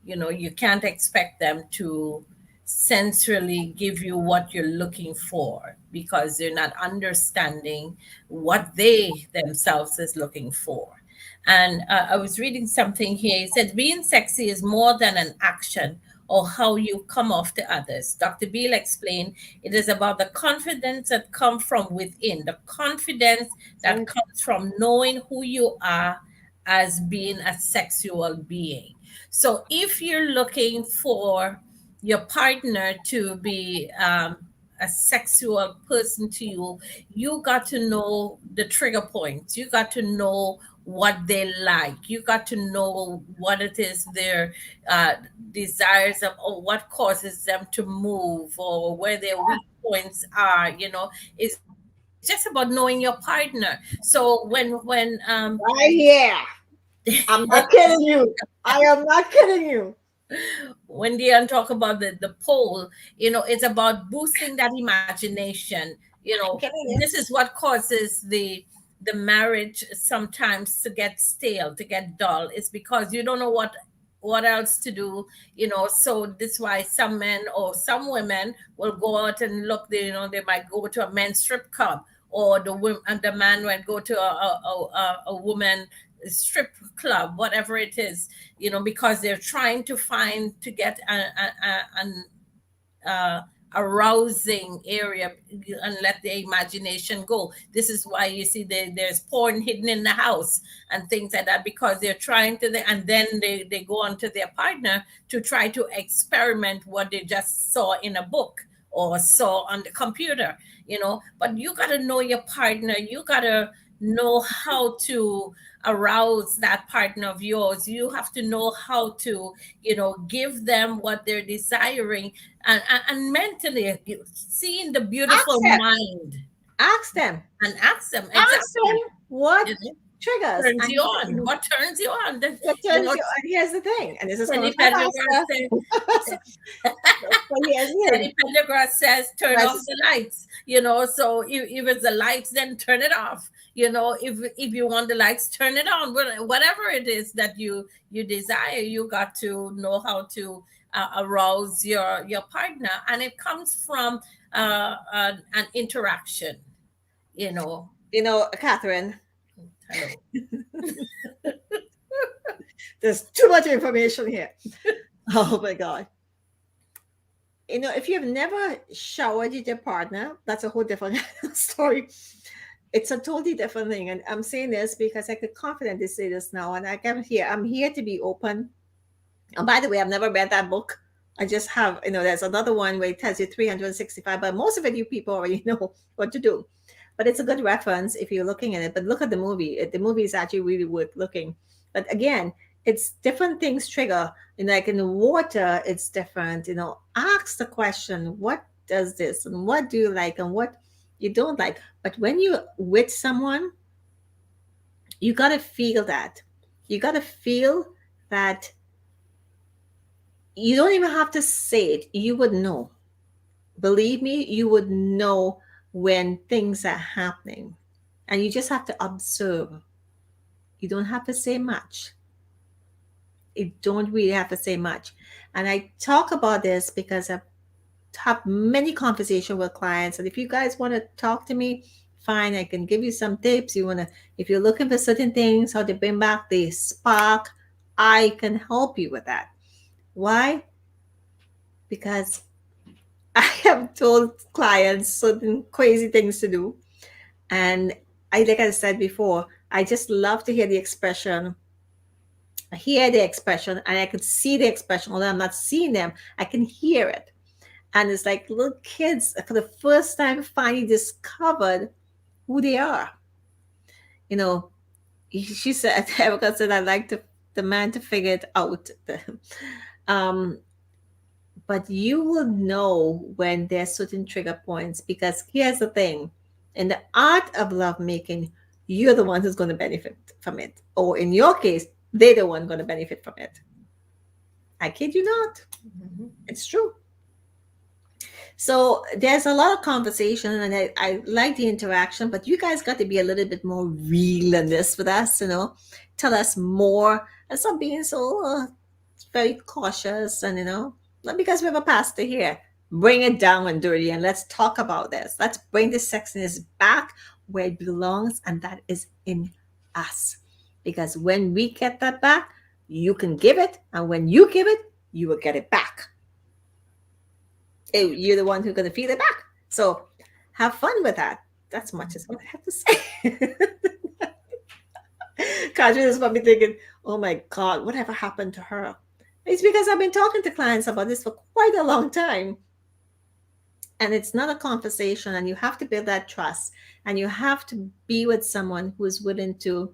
you can't expect them to sensually give you what you're looking for, because they're not understanding what they themselves is looking for. And I was reading something here. It said, being sexy is more than an action or how you come off to others. Dr. Beale explained it is about the confidence that comes from within, the confidence that right. comes from knowing who you are as being a sexual being. So if you're looking for your partner to be a sexual person to you, you got to know the trigger points. You got to know what they like. You got to know what it is their uh, desires of, or what causes them to move, or where their weak points are. It's just about knowing your partner. So when Right here. I'm not kidding you. I am not kidding you. when Dion talk about the pole, it's about boosting that imagination. I'm kidding you. This is what causes the marriage sometimes to get stale, to get dull. It's because you don't know what else to do. So this why some men or some women will go out and look. They might go to a men's strip club, or the man might go to a woman strip club, whatever it is, because they're trying to find to get an uh, arousing area and let the imagination go. This is why you see there's porn hidden in the house and things like that, because they're trying to, and then they go on to their partner to try to experiment what they just saw in a book or saw on the computer, but you got to know your partner. You got to know how to arouse that partner of yours. You have to know how to, give them what they're desiring, and mentally seeing the beautiful Ask them. mind Ask them. and ask them Ask them exactly, what you know, triggers turns and you on. What turns you on? what You turns know, you on. Here's the thing, and this is coming Penny from a Pendergrass said, pastor. For years, Penny Pendergrass says, turn off yes, the lights. So if it's the lights, then turn it off. If you want the lights, turn it on. Whatever it is that you desire, you got to know how to arouse your partner, and it comes from an interaction. You know, Catherine, hello. there's too much information here. Oh my God. If you've never showered with your partner, that's a whole different story. It's a totally different thing. And I'm saying this because I could confidently say this now. And I'm here to be open. And by the way, I've never read that book. I just have, there's another one where it tells you 365, but most of it you people already know what to do. But it's a good reference if you're looking at it. But look at the movie. The movie is actually really worth looking. But again, it's different things trigger. Like in the water, it's different. Ask the question, what does this and what do you like and what you don't like? But when you're with someone, you got to feel that. You got to feel that you don't even have to say it. You would know. Believe me, you would know when things are happening. And you just have to observe. You don't have to say much. You don't really have to say much. And I talk about this because I've had many conversations with clients. And if you guys want to talk to me, fine, I can give you some tips. If you're looking for certain things, how to bring back the spark, I can help you with that. Why? Because I have told clients certain crazy things to do. And like I said before, I just love to hear the expression. I hear the expression and I can see the expression, although I'm not seeing them, I can hear it. And it's like little kids for the first time finally discovered who they are. You know, she said, Erica said, I like the man to figure it out. um, but you will know when there's certain trigger points because here's the thing, in the art of love making, you're the one who's going to benefit from it, or in your case they're the one going to benefit from it. I kid you not, Mhm. it's true. So there's a lot of conversation and I like the interaction, but you guys got to be a little bit more real in this with us, tell us more and stop being so very cautious and not because we have a pastor here. Bring it down and dirty and let's talk about this. Let's bring the sexiness back where it belongs, and that is in us. Because when we get that back, you can give it, and when you give it, you will get it back. You're the one who's going to feel it back. So have fun with that. That's much as what I have to say. Katrin is probably thinking, oh my God, whatever happened to her? It's because I've been talking to clients about this for quite a long time. And it's not a conversation, and you have to build that trust, and you have to be with someone who is willing to.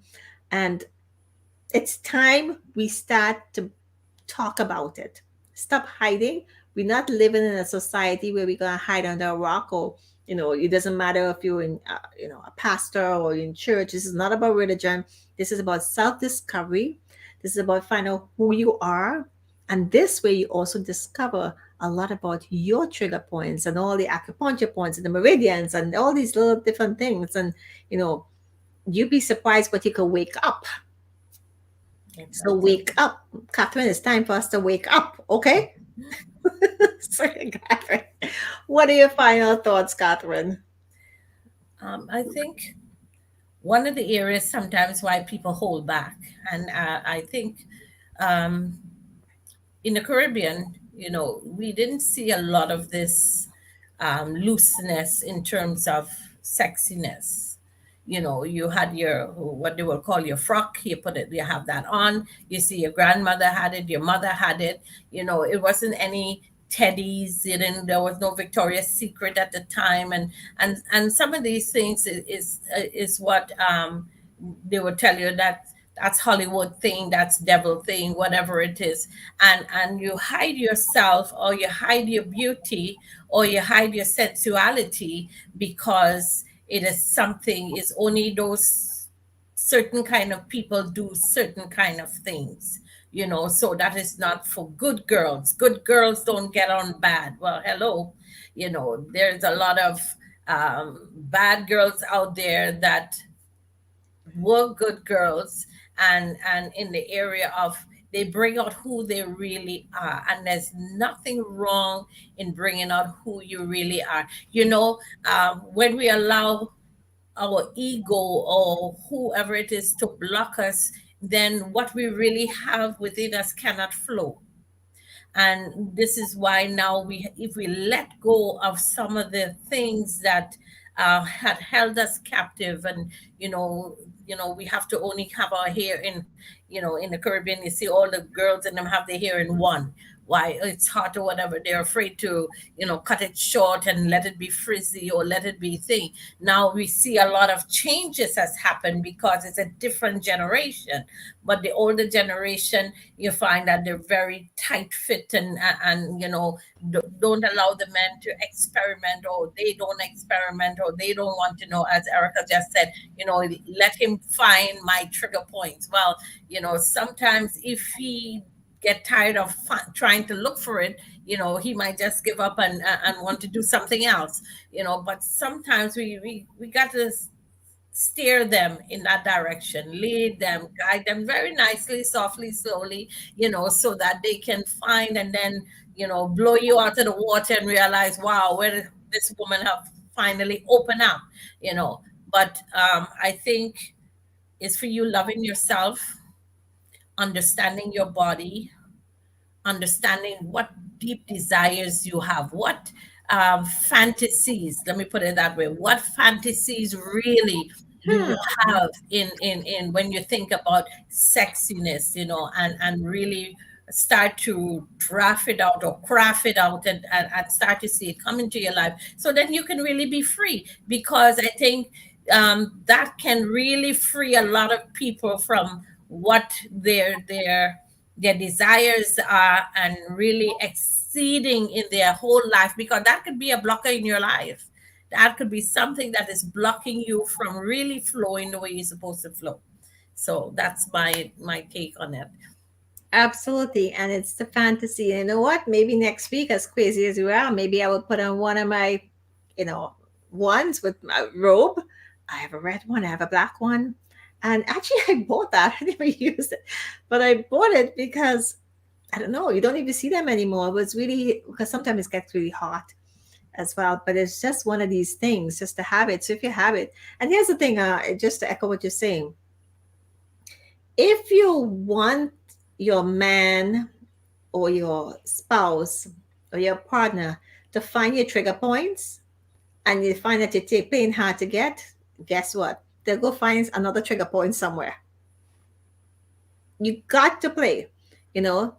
And it's time we start to talk about it. Stop hiding. We're not living in a society where we're gonna hide under a rock, or it doesn't matter if you're in a pastor or in church. This is not about religion. This is about self-discovery. This is about finding out who you are, and this way you also discover a lot about your trigger points and all the acupuncture points and the meridians and all these little different things. And you know you'd be surprised what you can wake up. So Exactly. wake up, Catherine. It's time for us to wake up, okay? Sorry, Catherine. What are your final thoughts, Catherine? I think one of the areas sometimes why people hold back, and I think um, in the Caribbean, we didn't see a lot of this looseness in terms of sexiness. You had your what they will call your frock. You have that on. You see, your grandmother had it, your mother had it. It wasn't any teddies. You didn't, there was no Victoria's Secret at the time, and some of these things is what they would tell you that that's Hollywood thing, that's devil thing, whatever it is, and you hide yourself, or you hide your beauty, or you hide your sensuality, because it is something, is only those certain kind of people do certain kind of things, so that is not for good girls. Good girls don't get on bad. Well, hello, there's a lot of bad girls out there that were good girls, and in the area of, they bring out who they really are, and there's nothing wrong in bringing out who you really are. When we allow our ego or whoever it is to block us, then what we really have within us cannot flow. And this is why now, if we let go of some of the things that had held us captive, and we have to only have our hair in the Caribbean, you see all the girls and them have their hair in one. Why? It's hot or whatever. They're afraid to cut it short and let it be frizzy or let it be thing. Now we see a lot of changes has happened because it's a different generation. But the older generation, you find that they're very tight fit, and don't allow the men to experiment, or they don't experiment, or they don't want to know, as Erica just said, let him find my trigger points. Well, sometimes if he get tired of trying to look for it, he might just give up and want to do something else. But sometimes we got to steer them in that direction, lead them, guide them very nicely, softly, slowly, so that they can find, and then blow you out of the water and realize, wow, where did this woman have finally opened up. But I think it's for you loving yourself, understanding your body, understanding what deep desires you have, what fantasies, let me put it that way, what fantasies really you Hmm. have in when you think about sexiness, and really start to draft it out or craft it out, and start to see it come into your life, so then you can really be free. Because I think that can really free a lot of people from what their desires are, and really exceeding in their whole life, because that could be a blocker in your life. That could be something that is blocking you from really flowing the way you're supposed to flow. So that's my take on it. Absolutely. And it's the fantasy. And you know what? Maybe next week, as crazy as you are, maybe I will put on one of my, you know, ones with my robe. I have a red one, I have a black one. And actually, I bought that. I never used it, but I bought it because I don't know, you don't even see them anymore. It was really because sometimes it gets really hot as well. But it's just one of these things, just to have it. So if you have it, and here's the thing, just to echo what you're saying, if you want your man or your spouse or your partner to find your trigger points and you find that you're playing hard to get, guess what? They'll go find another trigger point somewhere. You got to play, you know.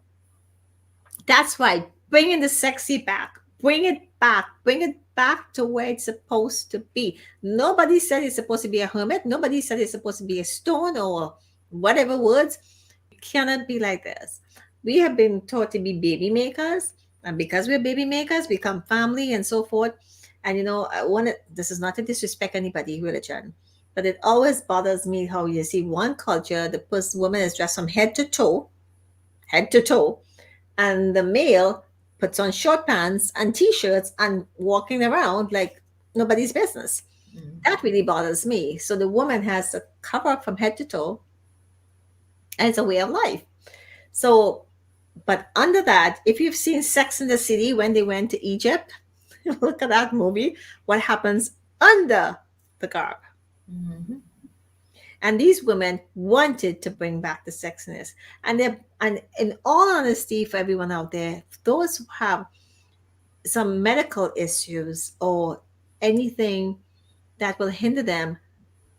That's why bringing the sexy back, bring it back to where it's supposed to be. Nobody said it's supposed to be a hermit. Nobody said it's supposed to be a stone or whatever words. You cannot be like this. We have been taught to be baby makers, and because we're baby makers, we become family and so forth. And you know, I want to, this is not to disrespect anybody, religion, but it always bothers me how you see one culture, the person, woman is dressed from head to toe, and the male puts on short pants and t-shirts and walking around like nobody's business. That really bothers me. So the woman has to cover up from head to toe, and it's a way of life. So, but under that, if you've seen Sex in the City when they went to Egypt, look at that movie, what happens under the garb. Mhm. And these women wanted to bring back the sexiness. And in all honesty, for everyone out there, those who have some medical issues or anything that will hinder them,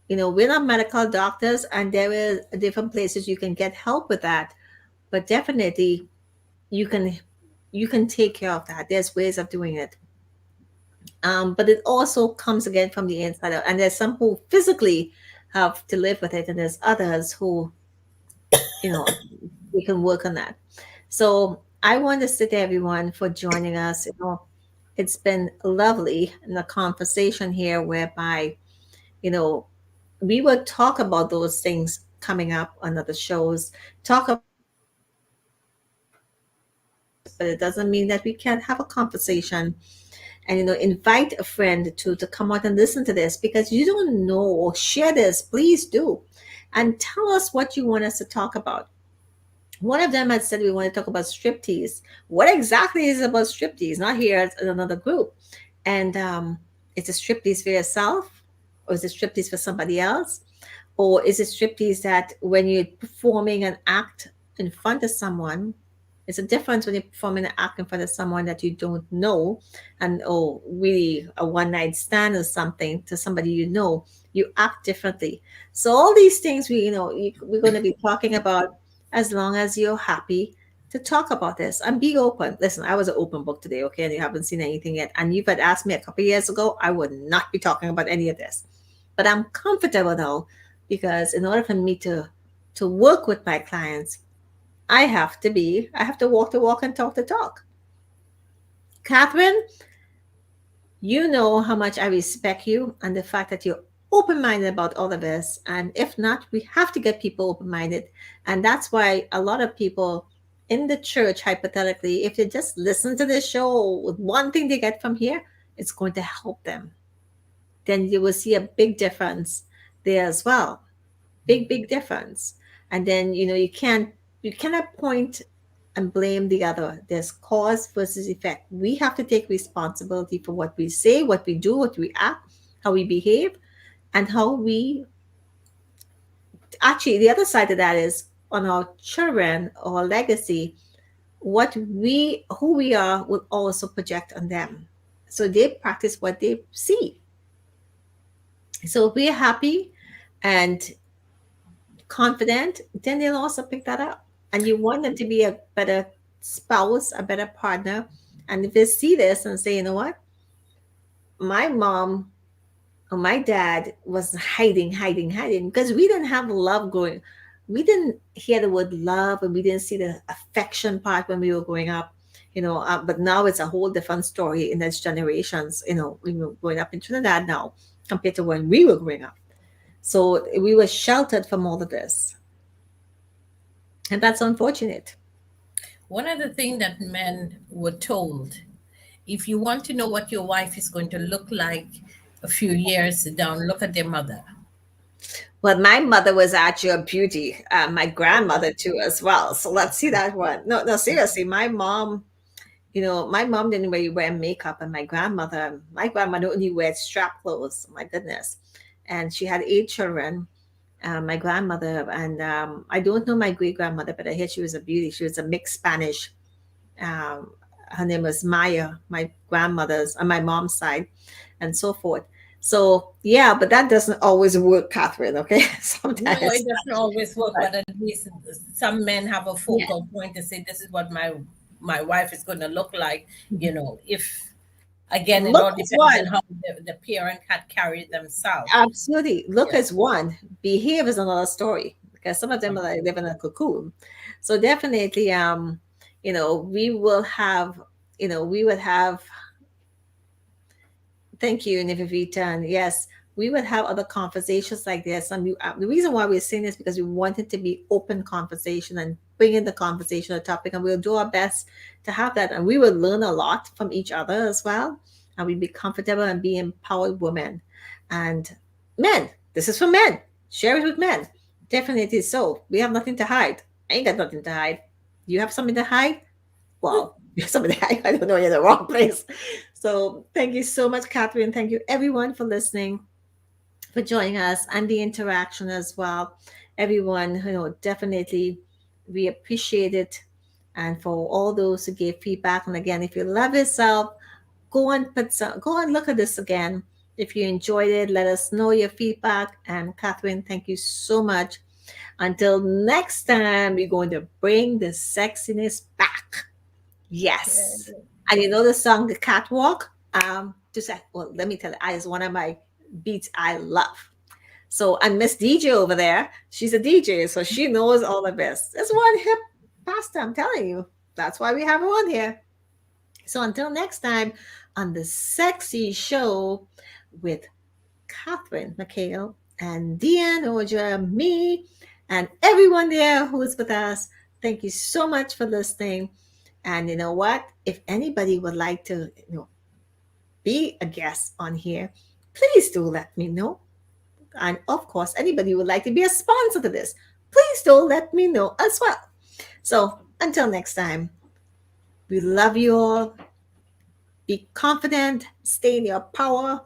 you know, we're not medical doctors, and there are different places you can get help with that. But definitely, you can you can take care of that. There's ways of doing it. But it also comes again from the inside out. And there's some who physically have to live with it, and there's others who, you know, we can work on that. So I want to thank everyone for joining us. It's been lovely in the conversation here, whereby, you know, we will talk about those things coming up on other shows, talk about those things that we can relate to in our lives, but it doesn't mean that we can't have a conversation and, invite a friend to come out and listen to this, because you don't know, or share this, please do, and tell us what you want us to talk about. One of them had said we want to talk about striptease. What exactly is it about striptease? Not here, it's another group. And is it striptease for yourself, or is it striptease for somebody else? Or is it striptease that when you're performing an act in front of someone, it's a difference when you're performing an act in front of someone that you don't know, and oh, really a one night stand or something, to somebody you act differently. So all these things we're going to be talking about, as long as you're happy to talk about this and be open. Listen, I was an open book today, okay, and you haven't seen anything yet. And you've had asked me a couple of years ago, I would not be talking about any of this. But I'm comfortable now, because in order for me to work with my clients, I have to walk the walk and talk the talk. Catherine, you know how much I respect you and the fact that you're open minded about all of this. And if not, we have to get people open minded. And that's why a lot of people in the church, hypothetically, if they just listen to this show with one thing they get from here, it's going to help them. Then you will see a big difference there as well. Big difference. And then you cannot point and blame the other. There's cause versus effect. We have to take responsibility for what we say, what we do, what we act, how we behave, and how we actually, the other side of that is on our children, our legacy. Who we are will also project on them, so they practice what they see. So if we're happy and confident, then they'll also pick that up. And you want them to be a better spouse, a better partner. And if they see this and say, you know what, my mom or my dad was hiding, because we didn't have love growing. We didn't hear the word love, and we didn't see the affection part when we were growing up. But now it's a whole different story in these generations. We were growing up in Trinidad now compared to when we were growing up. So we were sheltered from all of this. And that's unfortunate. One of the things that men were told, if you want to know what your wife is going to look like a few years down, look at their mother. Well, my mother was actually a beauty. My grandmother too, as well. So let's see that one. No, no, seriously, my mom didn't really wear makeup, and my grandmother only wear strap clothes. My goodness, and she had 8 children. My grandmother, and I don't know my great grandmother, but I hear she was a beauty. She was a mixed Spanish. Um, Her name was Maya, my grandmother's on my mom's side, and so forth. So yeah, but that doesn't always work, Catherine. Okay, No, sometimes. it doesn't always work, But but at least some men have a yeah, focal point to say this is what my wife is going to look like. If again, it look all as depends on one. how the parent had carried themselves. Absolutely, look Yeah. as one. Behave is another story, because some of them are like live in a cocoon. So definitely, we will have, we would have. Thank you, Nivivita. And yes, we would have other conversations like this. And the reason why we're saying this, because we want it to be open conversation and bring in the conversation, the topic, and we'll do our best to have that. And we will learn a lot from each other as well. And we'll be comfortable and be empowered women. And men, this is for men. Share it with men. Definitely so. We have nothing to hide. I ain't got nothing to hide. You have something to hide? Well, somebody I don't know, you're in the wrong place. So thank you so much, Catherine. Thank you everyone for listening, for joining us, and the interaction as well. Everyone, definitely we appreciate it. And for all those who gave feedback. And again, if you love yourself, go and look at this again. If you enjoyed it, let us know your feedback. And Catherine, thank you so much. Until next time, we're going to bring the sexiness back. Yes. And you know the song The Catwalk? Just well, let me tell you, it's one of my beats I love. So, and Miss DJ over there, she's a DJ, so she knows all of this. It's one hip pasta, I'm telling you. That's why we have her on here. So until next time on the Sexy Show with Catherine McHale and Dianne Ojar, me, and everyone there who's with us, thank you so much for listening. And you know what? If anybody would like to, be a guest on here, please do let me know. And of course, anybody who would like to be a sponsor to this, please do let me know as well. So until next time, we love you all. Be confident, stay in your power,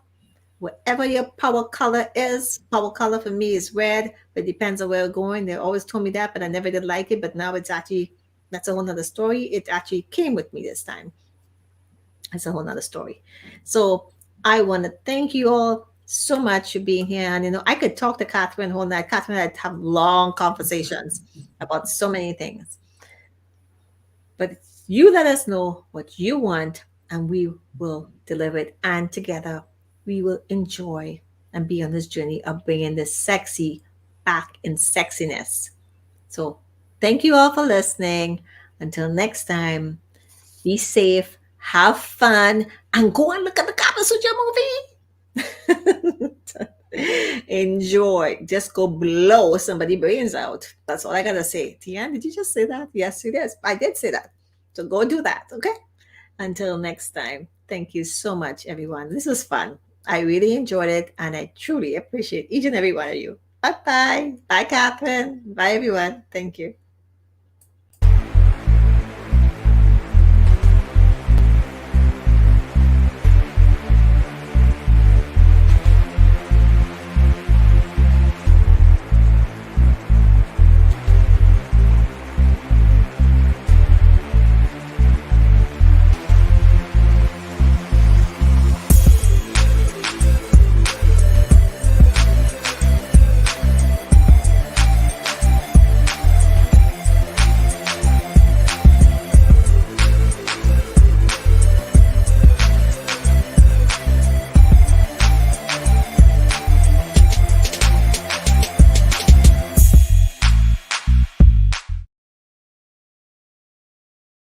whatever your power color is. Power color for me is red, but it depends on where we're going. They always told me that, but I never did like it. But now it's actually, that's a whole nother story. It actually came with me this time. It's a whole nother story. So I want to thank you all so much for being here. And I could talk to Catherine whole night. Catherine and I have long conversations about so many things. But you let us know what you want, and we will deliver it. And together, we will enjoy and be on this journey of bringing the sexy back in sexiness. So, thank you all for listening. Until next time, be safe, have fun, and go and look at the Kama Sutra movie. Enjoy. Just go blow somebody brains out. That's all I gotta say. Tian, did you just say that? Yes, it is. I did say that. So go do that. Okay. Until next time. Thank you so much, everyone. This was fun. I really enjoyed it, and I truly appreciate each and every one of you. Bye bye. Bye, Catherine. Bye, everyone. Thank you.